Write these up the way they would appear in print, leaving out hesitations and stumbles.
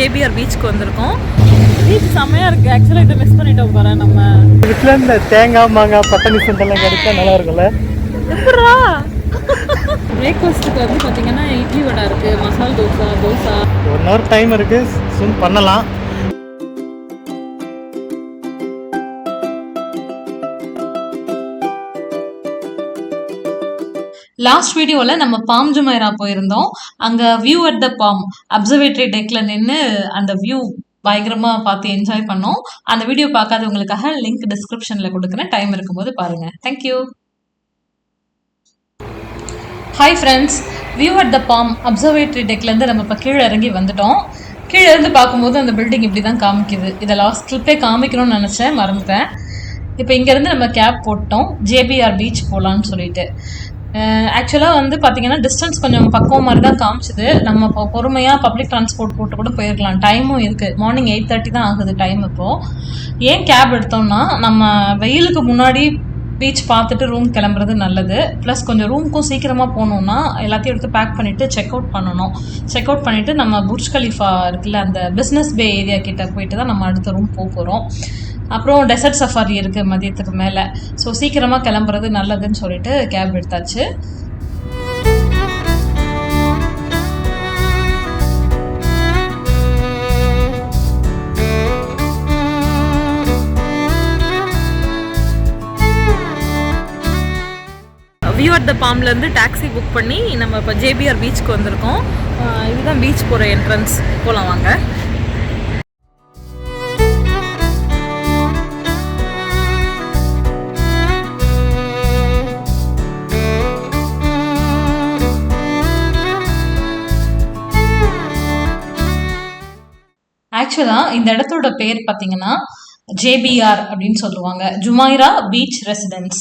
JPR பீச்சுக்கு வந்திருக்கோம். Beach செம்மையாக இருக்குது. ஆக்சுவலாக இதை மிஸ் பண்ணிட்டோம் பாரு. நம்ம வீட்டில் இந்த தேங்காய் மாங்காய் பட்டாணி சுண்டெல்லாம் கிடைச்சா நல்லா இருக்கும்ல. எப்படா பிரேக்ஃபாஸ்ட்டுக்கு வந்து பார்த்தீங்கன்னா இட்லி வடை இருக்குது, மசால் தோசை. 1 hour டைம் இருக்குது, சூன் பண்ணலாம். லாஸ்ட் வீடியோவில் நம்ம பாம் ஜுமைரா போயிருந்தோம். அங்கே view at the Palm observatory டெக்கில் நின்று அந்த வியூ பயங்கரமாக பார்த்து என்ஜாய் பண்ணோம். அந்த வீடியோ பார்க்காதவங்களுக்காக லிங்க் டிஸ்கிரிப்ஷனில் கொடுக்குறேன். டைம் இருக்கும்போது பாருங்கள். Thank you. Hi friends, view at the Palm observatory டெக்லேருந்து நம்ம இப்போ கீழே இறங்கி வந்துட்டோம். கீழே இருந்து பார்க்கும்போது அந்த பில்டிங் இப்படி தான் காமிக்குது. இதை லாஸ்ட் கிளிப்பே காமிக்கணும்னு நினச்சேன், மறந்துட்டேன். இப்போ இங்கேருந்து நம்ம கேப் போட்டோம், ஜேபிஆர் பீச் போகலான்னு சொல்லிட்டு. ஆக்சுவலாக வந்து பார்த்தீங்கன்னா டிஸ்டன்ஸ் கொஞ்சம் பக்கம் மாதிரி தான் காமிச்சிது. நம்ம இப்போ பொறுமையாக பப்ளிக் டிரான்ஸ்போர்ட் போட்டு கூட போயிருக்கலாம். டைமும் இருக்குது. மார்னிங் 8:30 தான் ஆகுது டைம். இப்போது ஏன் கேப் எடுத்தோம்னா, நம்ம வெயிலுக்கு முன்னாடி பீச் பார்த்துட்டு ரூம் கிளம்புறது நல்லது. ப்ளஸ் கொஞ்சம் ரூமுக்கும் சீக்கிரமாக போகணுன்னா எல்லாத்தையும் எடுத்து பேக் பண்ணிவிட்டு செக் அவுட் பண்ணணும். செக் அவுட் பண்ணிவிட்டு நம்ம புர்ஜ் கலிஃபா இருக்குல்ல, அந்த பிஸ்னஸ் பே ஏரியா கிட்ட போயிட்டு தான் நம்ம அடுத்த ரூம் போகிறோம். அப்புறம் டெசர்ட் சஃபாரி இருக்குது மதியத்துக்கு மேலே. ஸோ சீக்கிரமாக கிளம்புறது நல்லதுன்னு சொல்லிட்டு கேப் எடுத்தாச்சு. வியூ அட் த பாம்லேருந்து டாக்ஸி புக் பண்ணி நம்ம இப்போ ஜேபிஆர் பீச்சுக்கு வந்திருக்கோம். இதுதான் பீச் போகிற என்ட்ரன்ஸ். போகலாம் வாங்க. ஆக்சுவலாக இந்த இடத்தோட பேர் பார்த்தீங்கன்னா ஜேபிஆர் அப்படின்னு சொல்லுவாங்க, ஜுமைரா பீச் ரெசிடென்ஸ்.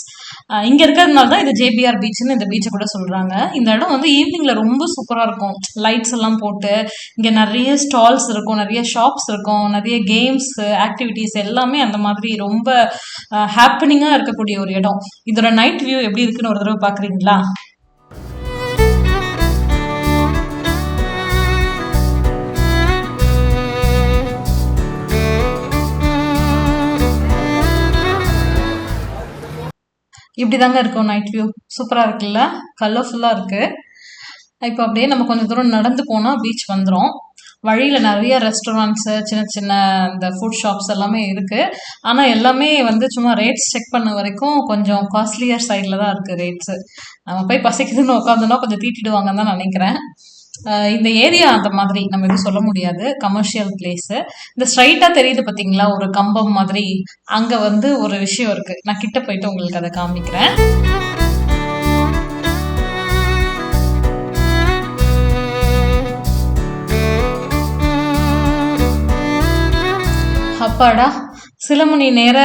இங்கே இருக்கிறதுனால தான் இது ஜேபிஆர் பீச்னு இந்த பீச்சை கூட சொல்கிறாங்க. இந்த இடம் வந்து ஈவினிங்கில் ரொம்ப சூப்பராக இருக்கும். லைட்ஸ் எல்லாம் போட்டு இங்கே நிறைய ஸ்டால்ஸ் இருக்கும், நிறைய ஷாப்ஸ் இருக்கும், நிறைய கேம்ஸ் ஆக்டிவிட்டீஸ் எல்லாமே அந்த மாதிரி ரொம்ப ஹாப்பனிங்காக இருக்கக்கூடிய ஒரு இடம். இதோட நைட் வியூ எப்படி இருக்குன்னு ஒரு தடவை பார்க்குறீங்களா? இப்படி தாங்க இருக்கும் நைட் வியூ. சூப்பராக இருக்குல்ல, கலர்ஃபுல்லாக இருக்குது. இப்போ அப்படியே நம்ம கொஞ்சம் தூரம் நடந்து போனால் பீச் வந்துடும். வழியில் நிறைய ரெஸ்டாரண்ட்ஸு, சின்ன சின்ன இந்த ஃபுட் ஷாப்ஸ் எல்லாமே இருக்குது. ஆனால் எல்லாமே வந்து சும்மா ரேட்ஸ் செக் பண்ண வரைக்கும் கொஞ்சம் காஸ்ட்லியர் சைடில் தான் இருக்குது ரேட்ஸு. நம்ம போய் பசிக்குதுன்னு உட்காந்தோன்னா கொஞ்சம் தீட்டிடுவாங்கன்னு தான் நினைக்கிறேன். இந்த ஏரியா அந்த மாதிரி நம்ம எதுவும் சொல்ல முடியாது, கமர்ஷியல் பிளேஸு. இந்த ஸ்ட்ரைட்டாக தெரியுது பார்த்தீங்களா ஒரு கம்பம் மாதிரி, அங்கே வந்து ஒரு விஷயம் இருக்குது. நான் கிட்ட போயிட்டு உங்களுக்கு அதை காமிக்கிறேன். அப்பாடா, சில மணி நேர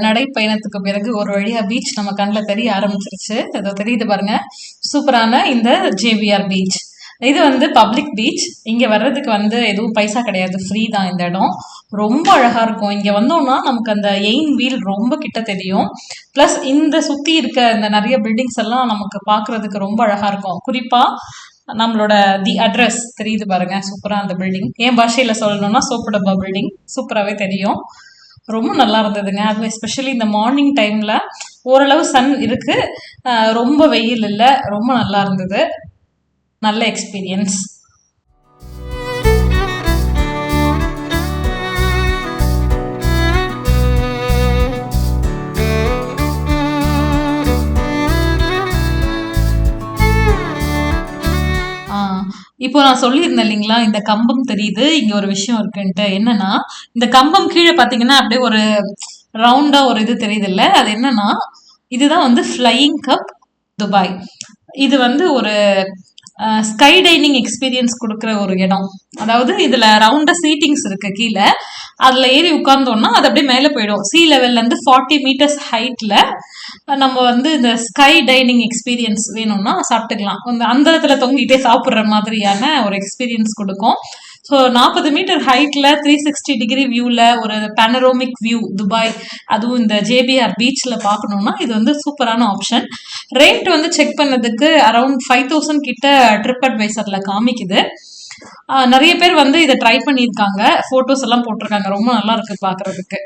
நடைப்பயணத்துக்கு பிறகு ஒரு வழியாக பீச் நம்ம கண்ணில் தெரிய ஆரம்பிச்சிருச்சு. ஏதோ தெரியுது பாருங்க, சூப்பரான இந்த ஜேபிஆர் பீச். இது வந்து பப்ளிக் பீச். இங்கே வர்றதுக்கு வந்து எதுவும் பைசா கிடையாது, ஃப்ரீ தான். இந்த இடம் ரொம்ப அழகாக இருக்கும். இங்கே வந்தோம்னா நமக்கு அந்த எயின் வீல் ரொம்ப கிட்ட தெரியும். ப்ளஸ் இந்த சுற்றி இருக்க இந்த நிறைய பில்டிங்ஸ் எல்லாம் நமக்கு பார்க்குறதுக்கு ரொம்ப அழகாக இருக்கும். குறிப்பாக நம்மளோட தி அட்ரஸ் தெரியுது பாருங்க, சூப்பராக அந்த பில்டிங். என் பாஷையில் சொல்லணும்னா சோப்பு டப்பா பில்டிங். சூப்பராகவே தெரியும். ரொம்ப நல்லா இருந்ததுங்க. அதுவும் எஸ்பெஷலி இந்த மார்னிங் டைமில் ஓரளவு சன் இருக்குது, ரொம்ப வெயில் இல்லை, ரொம்ப நல்லா இருந்தது. நல்ல எக்ஸ்பீரியன்ஸ். இப்போ நான் சொல்லியிருந்தேன் இல்லைங்களா, இந்த கம்பம் தெரியுது, இங்க ஒரு விஷயம் இருக்குன்ட்டு. என்னன்னா, இந்த கம்பம் கீழே பார்த்தீங்கன்னா அப்படியே ஒரு ரவுண்டா ஒரு இது தெரியுது இல்லை, அது என்னன்னா இதுதான் வந்து ஃப்ளையிங் கப் துபாய். இது வந்து ஒரு ஸ்கை டைனிங் எக்ஸ்பீரியன்ஸ் கொடுக்குற ஒரு இடம். அதாவது இதில் ரவுண்டாக சீட்டிங்ஸ் இருக்குது கீழே. அதில் ஏறி உட்கார்ந்தோன்னா அது அப்படியே மேலே போயிடும். சி லெவல்லேருந்து 40 meters ஹைட்டில் நம்ம வந்து இந்த ஸ்கை டைனிங் எக்ஸ்பீரியன்ஸ் வேணும்னா சாப்பிட்டுக்கலாம். அந்த இடத்துல தொங்கிட்டே சாப்பிட்ற மாதிரியான ஒரு எக்ஸ்பீரியன்ஸ் கொடுக்கும். ஸோ 40 மீட்டர் ஹைட்டில் 360 degree வியூவில் ஒரு பேனரோமிக் வியூ துபாய், அதுவும் இந்த ஜேபிஆர் பீச்சில் பார்க்கணுன்னா இது வந்து சூப்பரான ஆப்ஷன். ரேட் வந்து செக் பண்ணதுக்கு அரௌண்ட் 5000 கிட்ட ட்ரிப் அட்வைசரில் காமிக்குது. நிறைய பேர் வந்து இதை ட்ரை பண்ணியிருக்காங்க, ஃபோட்டோஸ் எல்லாம் போட்டிருக்காங்க. ரொம்ப நல்லா இருக்கு பார்க்குறதுக்கு.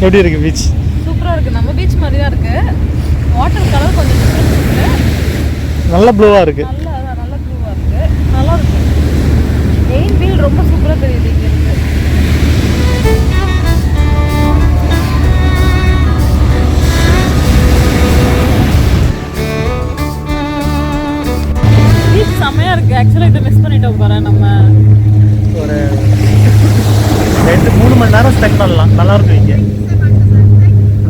எப்படி இருக்கு பீச்? சூப்பராக இருக்குது. நம்ம பீச் மாதிரி தான் இருக்குது. வாட்டர் கலர் கொஞ்சம் டிஃப்ரெண்ட் இருக்குது. நல்ல ப்ளூவாக இருக்குது. நல்ல ப்ளூவாக இருக்குது. நல்லா இருக்கு. எயின் வீல் ரொம்ப சூப்பராக தெரியுது இங்கே இருக்கு. பீச் செம்மையாக இருக்குது. ஆக்சுவலாக இதை மிஸ் பண்ணிட்டோம் பாரு. நம்ம ஒரு 2-3 மணி நேரம் ஸ்பெண்ட் பண்ணலாம். நல்லா இருக்கும் இங்கே.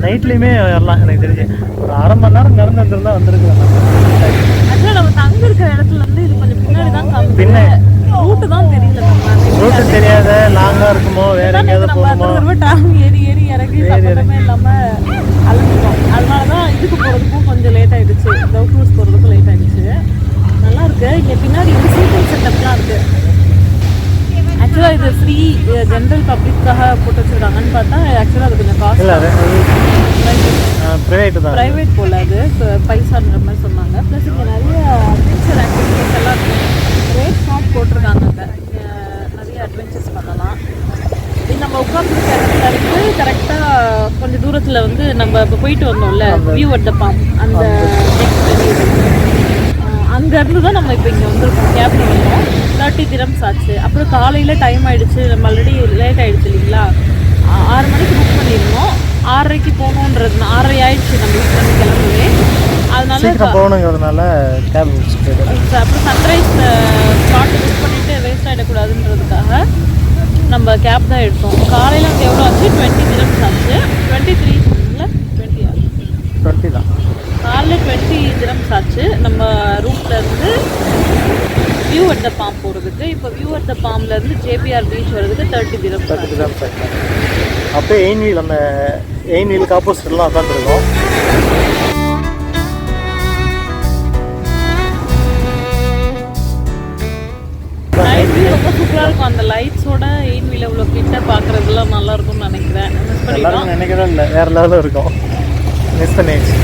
நைட்லேயுமே வரலாம். எனக்கு தெரிஞ்சு ஒரு 1/2 மணி நேரம் நடந்து வந்துருந்தா வந்துருக்கலாம். ஆக்சுவலாக நம்ம தங்க இருக்கிற இடத்துல இருந்து இது கொஞ்சம் பின்னாடி தான் பின்ன ரூட்டு தான் தெரியல. ரூட்டு தெரியாத லாங்காக இருக்குமோ வேற எங்கேயாவது போகணுமோ ஏறி ஏறி இறங்கி சம்பந்தமே இல்லாமல் அலைஞ்சிட்டோம். அதனால தான் இதுக்கு போகிறதுக்கும் கொஞ்சம் லேட் ஆகிடுச்சு. லவ் க்ரூஸ் போகிறதுக்கும் லேட் ஆகிடுச்சு. நல்லா இருக்கு. இங்கே பின்னாடி வந்து சீட்டிங் செட்டப்லாம் இருக்குது. ஆக்சுவலாக இது ஃப்ரீ ஜென்ரல் பப்ளிக்காக போட்டு வச்சுருக்காங்கன்னு பார்த்தா ஆக்சுவலாக அது கொஞ்சம் காஸ்ட் ப்ரைவேட் போல். அது பைசான்ற மாதிரி சொன்னாங்க. ப்ளஸ் இங்கே நிறைய அட்வென்ச்சர் ஆக்டிவிட்டிஸ் எல்லாம் இருக்குது. ரேட் ஷாப் போட்டிருக்காங்க. அங்கே நிறைய அட்வென்ச்சர்ஸ் பண்ணலாம். இது நம்ம உட்காந்துருக்க இடத்துல இருந்து கரெக்டாக கொஞ்சம் தூரத்தில் வந்து நம்ம இப்போ போயிட்டு வந்தோம்ல வியூ அட் த பாம், அந்த அங்கேருந்து தான் நம்ம இப்போ இங்கே வந்திருக்கோம். கேபில் வந்தோம். 30 dirhams ஆச்சு. அப்புறம் காலையில் டைம் ஆகிடுச்சு. நம்ம ஆல்ரெடி லேட் ஆகிடுச்சு இல்லைங்களா. 6 மணிக்கு புக் பண்ணியிருந்தோம். 6:30க்கு போகணுன்றது 6:30 ஆயிடுச்சு நம்ம வீட்டில் கிளம்பவே. அதனால போகணுங்கிறதுனால கேப் அப்புறம் சன்ரைஸ் ஸ்பாட் புக் பண்ணிவிட்டு வேஸ்ட் ஆகிடக்கூடாதுன்றதுக்காக நம்ம கேப் தான் எடுத்தோம். காலையில் வந்து எவ்வளோ ஆச்சு? 20 dirhams ஆச்சு. 23 இல்லை 20 தான். காலையில் 20 dirhams ஆச்சு. நம்ம ரூட்லேருந்து வியூ அட் த பாம் போகிறதுக்கு. இப்போ வியூ அட் த பாம்லேருந்து ஜேபிஆர் பீச் வர்றதுக்கு 30 dirhams. அப்போ எயின் வீல், நம்ம எயின் வீலுக்கு ஆப்போசிட்லாம் உட்காந்துருக்கோம். நைட் வியூ ரொம்ப சூப்பராக இருக்கும். அந்த லைட்ஸோட எயின் வீல் இவ்வளோ கிட்ட பார்க்குறதுலாம் நல்லா இருக்கும்னு நினைக்கிறேன். மிஸ் பண்ணிக்கலாம் நினைக்கிறேன். இல்லை வேறு லெவலில் இருக்கும். மிஸ் பண்ணிடுச்சு.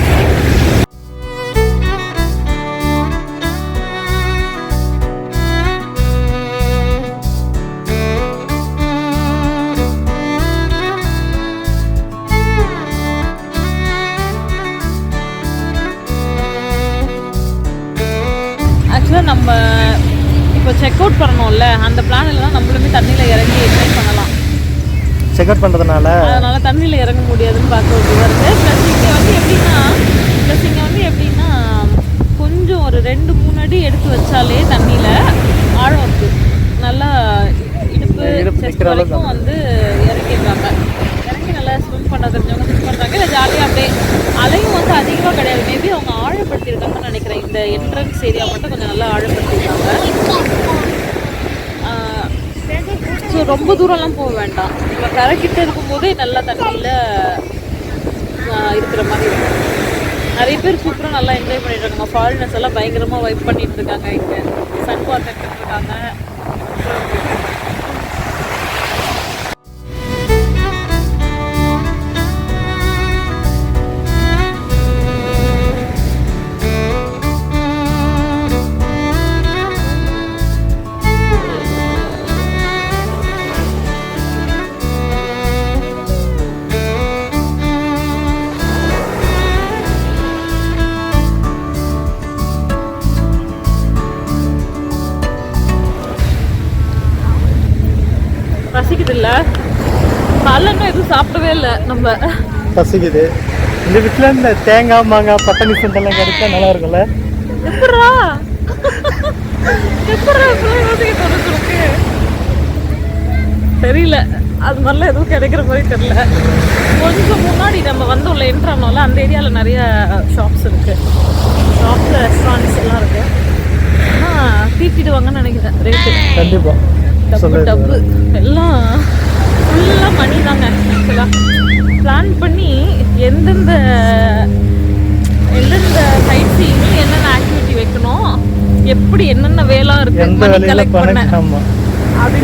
ஆக்சுவலாக நம்ம இப்போ செக் அவுட் பண்ணோம்ல, அந்த பிளானில் தான் நம்மளுமே தண்ணியில் இறங்கி என்ஜாய் பண்ணலாம். செக் அவுட் பண்ணுறதுனால அதனால் தண்ணியில் இறங்க முடியாதுன்னு பார்க்க வேண்டியதாக இருக்குது. ப்ளஸ் இங்கே வந்து எப்படின்னா கொஞ்சம் ஒரு 2-3 அடி எடுத்து வச்சாலே தண்ணியில் ஆழம் இருக்குது. நல்லா இடுப்பு செஸ்ட் வரைக்கும் வந்து இறங்கிடுறாங்க. இறங்கி நல்லா ஸ்விம் பண்ண தெரிஞ்சவங்க ஸ்விம் பண்ணுறாங்க. இல்லை ஜாலியாக அப்படியே. அலையும் வந்து அதிகமாக கிடையாது. மேபி அவங்க ஆழப்படுத்தியிருக்காங்கன்னு நினைக்கிறேன். இந்த என்ட்ரன்ஸ் ஏரியா மட்டும் கொஞ்சம் நல்லா ஆழப்படுத்தியிருக்காங்க. ஸோ ரொம்ப தூரம்லாம் போக வேண்டாம். நம்ம கரைக்கிட்ட இருக்கும்போதே நல்லா தண்ணியில் இருக்கிற மாதிரி இருக்கும். நிறைய பேர் சூப்பராக நல்லா என்ஜாய் பண்ணிட்டு இருக்காங்க. ஃபாரினர்ஸ் எல்லாம் பயங்கரமாக வைப் பண்ணிட்டு இருக்காங்க. இங்கே சன் பாத் எடுத்துட்டு இருக்காங்க. பசிக்குது இல்லை? காலைல எதுவும் சாப்பிடவே இல்லை. நம்ம பசிக்குது. இந்த வீட்டில் இந்த தேங்காய் மாங்காய் பட்டாணி சுண்டெல்லாம் கிடைச்சா நல்லா இருக்கும்ல. எப்படா எப்படா இப்பெல்லாம் யோசிக்க தோணுது உனக்கு? தெரியல, அது மாதிரிலாம் எதுவும் கிடைக்கிற மாதிரி தெரியல. கொஞ்சம் முன்னாடி நம்ம வந்து உள்ள என்ட்ரானோல அந்த ஏரியாவில் நிறைய ஷாப்ஸ் இருக்குது, ஷாப்ஸில் ரெஸ்டாரண்ட்ஸ் எல்லாம் இருக்குது. ஆனால் தீட்டிடுவாங்கன்னு நினைக்கிறேன் ரேட்டு. கண்டிப்பாக டப்பு எல்லாம் ஃபுல்லாக மணி தாங்க. ஆக்சுவலாக பிளான் பண்ணி எந்தெந்த சைட் சீயிங் என்னென்ன ஆக்டிவிட்டி வைக்கணும், எப்படி என்னென்ன வேலை இருக்குது கலெக்ட் பண்ண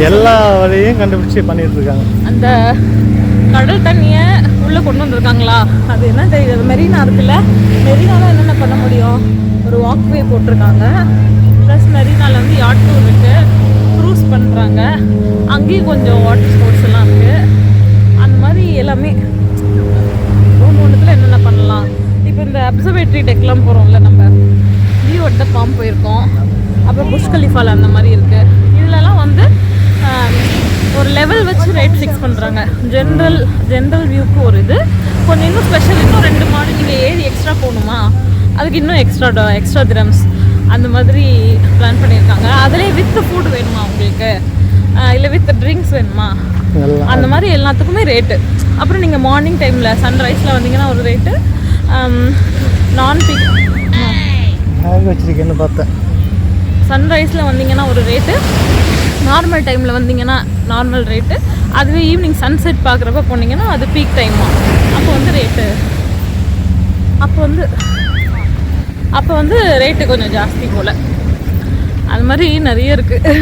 எல்லா வழியும் கண்டுபிடிச்சி பண்ணிட்டு இருக்காங்க. அந்த கடல் தண்ணியை உள்ளே கொண்டு வந்திருக்காங்களா, அது என்ன தெரியுது. மெரினா இருக்குல்ல, மெரினாவில் என்னென்ன பண்ண முடியும், ஒரு வாக்வே போட்டிருக்காங்க. ப்ளஸ் மெரினாவில் வந்து யாட் டூர் இருக்குது, க்ரூஸ் பண்ணுறாங்க. அங்கேயும் கொஞ்சம் வாட்டர் ஸ்போர்ட்ஸ் எல்லாம் இருக்குது. அந்த மாதிரி எல்லாமே ஒன்றுத்தில் என்னென்ன பண்ணலாம். இப்போ இந்த அப்சர்வேட்டரி டெக்லாம் போகிறோம்ல, நம்ம வியூ அட் த பாம் போயிருக்கோம். அப்புறம் புஷ் கலிஃபால் அந்த மாதிரி இருக்குது. இதுலலாம் வந்து ஒரு லெவல் வச்சு ரேட் ஃபிக்ஸ் பண்ணுறாங்க. ஜென்ரல் வியூக்கு ஒரு இது, கொஞ்சம் இன்னும் ஸ்பெஷல், இன்னும் 2 மாடி நீங்கள் ஏறி எக்ஸ்ட்ரா போகணுமா, அதுக்கு இன்னும் எக்ஸ்ட்ரா திரம்ஸ் அந்த மாதிரி பிளான் பண்ணியிருக்காங்க. அதிலே வித் ஃபுட் வேணுமா உங்களுக்கு, இல்லை வித் ட்ரிங்க்ஸ் வேணுமா, அந்த மாதிரி எல்லாத்துக்குமே ரேட்டு. அப்புறம் நீங்கள் மார்னிங் டைமில் சன்ரைஸில் வந்தீங்கன்னா ஒரு ரேட்டு, நான் பிக் வச்சுருக்கேன்னு பார்த்தேன். சன்ரைஸில் வந்தீங்கன்னா ஒரு ரேட்டு, நார்மல் டைமில் வந்தீங்கன்னா நார்மல் ரேட்டு. அதுவே ஈவினிங் சன்செட் பார்க்குறப்ப போனீங்கன்னா அது பீக் டைமா, அப்போ வந்து ரேட்டு கொஞ்சம் ஜாஸ்தி போல். அது மாதிரி நிறைய இருக்குது.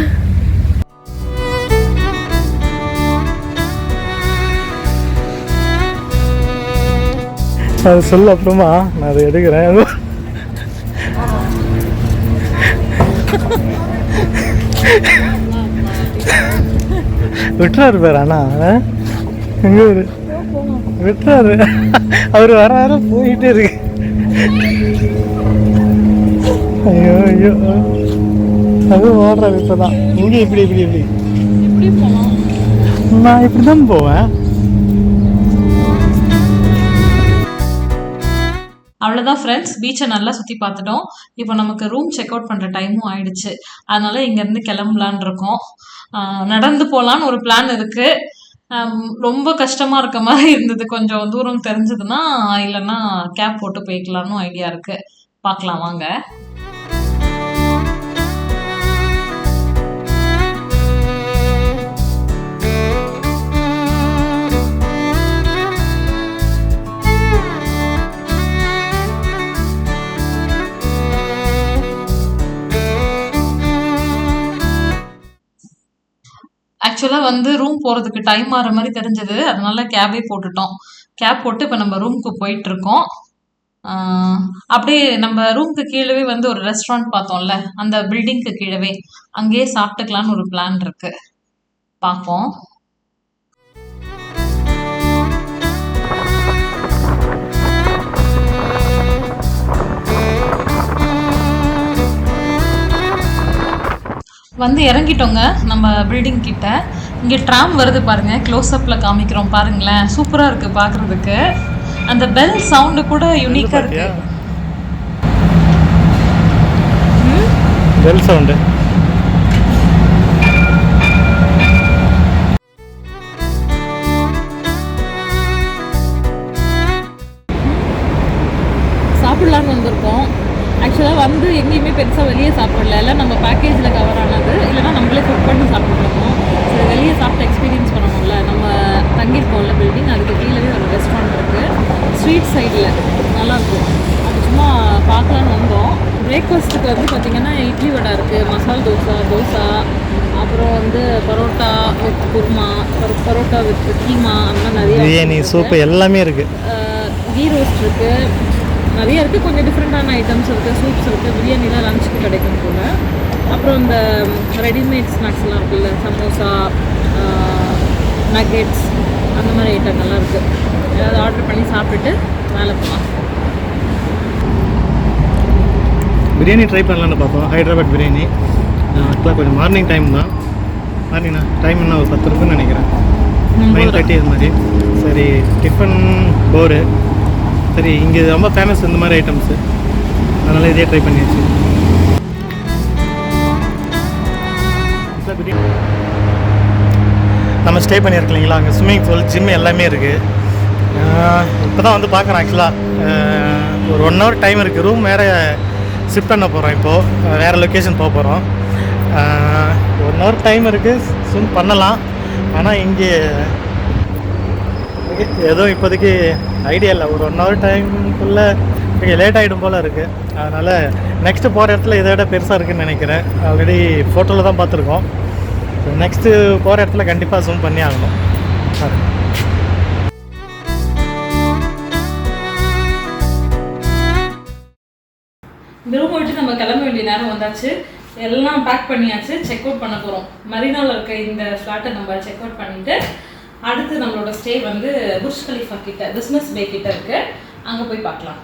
அது சொல்ல அப்புறமா நான் அதை எடுக்கிறேன். விட்டுறாரு பேர் அண்ணா, எங்க விட்டுறாரு, அவர் வர போயிட்டே இருக்கு. ஐயோ ஐயோ, அது ஓடுறாரு இப்பதான். இங்கே இப்படி நான் இப்படிதான் போவேன். அவ்வளோதான் ஃப்ரெண்ட்ஸ், பீச்சை நல்லா சுற்றி பார்த்துட்டோம். இப்போ நமக்கு ரூம் செக் அவுட் பண்ணுற டைமும் ஆயிடுச்சு. அதனால இங்கேருந்து கிளம்பலான் இருக்கோம். நடந்து போகலான்னு ஒரு பிளான் இருக்குது. ரொம்ப கஷ்டமாக இருக்க மாதிரி இருந்தது, கொஞ்சம் தூரம் தெரிஞ்சதுன்னா, இல்லைன்னா கேப் போட்டு போய்க்கலான்னு ஐடியா இருக்குது. பார்க்கலாம் வாங்க. ஆக்சுவலாக வந்து ரூம் போகிறதுக்கு டைம் ஆகிற மாதிரி தெரிஞ்சது, அதனால கேபே போட்டுட்டோம். கேப் போட்டு இப்போ நம்ம ரூமுக்கு போயிட்டுருக்கோம். அப்படியே நம்ம ரூமுக்கு கீழவே வந்து ஒரு ரெஸ்டாரண்ட் பார்த்தோம்ல, அந்த பில்டிங்க்கு கீழவே அங்கேயே சாப்பிட்டுக்கலான்னு ஒரு பிளான் இருக்குது. பார்ப்போம். வந்து இறங்கிட்டோங்க நம்ம பில்டிங் கிட்ட. இங்கே ட்ராம் வருது பாருங்க, க்ளோஸ்அப்பில் காமிக்கிறோம் பாருங்களேன். சூப்பராக இருக்குது பார்க்குறதுக்கு. அந்த பெல் சவுண்டு கூட யூனிக்காக இருக்கு. பெல் சவுண்டு சாப்பிடலான்னு வந்திருக்கோம். ஆக்சுவலாக வந்து எங்கேயுமே பெருசாக வெளியே சாப்பிடல, இல்லை நம்ம பேக்கேஜில் கவர் ஆனது, இல்லைனா நம்மளே குக் பண்ணி சாப்பிட்ருக்கோம். சரி, வெளியே சாப்பிட்டு எக்ஸ்பீரியன்ஸ் பண்ணணும்ல. நம்ம தங்கியிருக்கோம்ல பில்டிங், அதுக்கு கீழே ஒரு ரெஸ்டாரண்ட் இருக்குது, ஸ்ட்ரீட் சைடில் நல்லாயிருக்கும். அது சும்மா பார்க்கலான்னு வந்தோம். பிரேக்ஃபாஸ்ட்டுக்கு வந்து பார்த்திங்கன்னா இட்லி வடை இருக்குது, மசால் தோசை, அப்புறம் வந்து பரோட்டா வித் குருமா, பரோட்டா வித் கீமா, அந்த மாதிரி நிறைய பிரியாணி, சூப்பு எல்லாமே இருக்குது. கீ ரோஸ்ட் இருக்குது, நிறைய இருக்குது. கொஞ்சம் டிஃப்ரெண்ட்டான ஐட்டம்ஸ் இருக்குது, சூப்ஸ் இருக்குது. பிரியாணிலாம் லஞ்சுக்கு கிடைக்கும் போல். அப்புறம் இந்த ரெடிமேட் ஸ்நாக்ஸ்லாம் இருக்குல்ல, சமோசா, நக்கெட்ஸ், அந்த மாதிரி ஐட்டங்கள்லாம் இருக்குது. ஏதாவது ஆர்டர் பண்ணி சாப்பிட்டுட்டு மேலே போகலாம். பிரியாணி ட்ரை பண்ணலான்னு பார்த்தோம், ஹைதராபாத் பிரியாணி. ஆக்சுவலாக கொஞ்சம் மார்னிங் டைம் தான். மார்னிங்ண்ணா டைம் என்ன ஒரு 10 இருக்குன்னு நினைக்கிறேன், 9:30 இது மாதிரி. சரி, டிஃபன் போரு. சரி, இங்கே ரொம்ப ஃபேமஸ் இந்த மாதிரி ஐட்டம்ஸு, அதனால் இதே ட்ரை பண்ணியாச்சு. நம்ம ஸ்டே பண்ணியிருக்கோம் இல்லைங்களா, அங்கே ஸ்விம்மிங் பூல், ஜிம் எல்லாமே இருக்குது. இப்போ தான் வந்து பார்க்குறேன். ஆக்சுவலாக ஒரு 1 hour டைம் இருக்குது. ரூம் வேறு ஷிஃப்ட் பண்ண போகிறோம். இப்போது வேறு லொக்கேஷன் போக போகிறோம். 1 hour டைம் இருக்குது, ஸ்விம் பண்ணலாம். ஆனால் இங்கே ஏதோ இப்போதைக்கு ஐடியா இல்லை. ஒரு 1 hour டைமுக்குள்ளே கொஞ்சம் லேட் ஆகிடும் போல் இருக்குது. அதனால் நெக்ஸ்ட்டு போகிற இடத்துல இதை விட பெருசாக இருக்குதுன்னு நினைக்கிறேன். ஆல்ரெடி ஃபோட்டோவில் தான் பார்த்துருக்கோம். நெக்ஸ்ட்டு போகிற இடத்துல கண்டிப்பாக ஜூம் பண்ணி ஆகணும். இந்த ரூம் விட்டு நம்ம கிளம்ப வேண்டிய நேரம் வந்தாச்சு. எல்லாம் பேக் பண்ணியாச்சு. செக் அவுட் பண்ண போகிறோம். மரீனாவில் இருக்க இந்த ஃப்ளாட்டை நம்ம செக் அவுட் பண்ணிவிட்டு அடுத்து நம்மளோட ஸ்டே வந்து புர்ஜ் கலீஃபா கிட்ட, பிஸ்னஸ் பே கிட்ட இருக்குது. அங்கே போய் பார்க்கலாம்.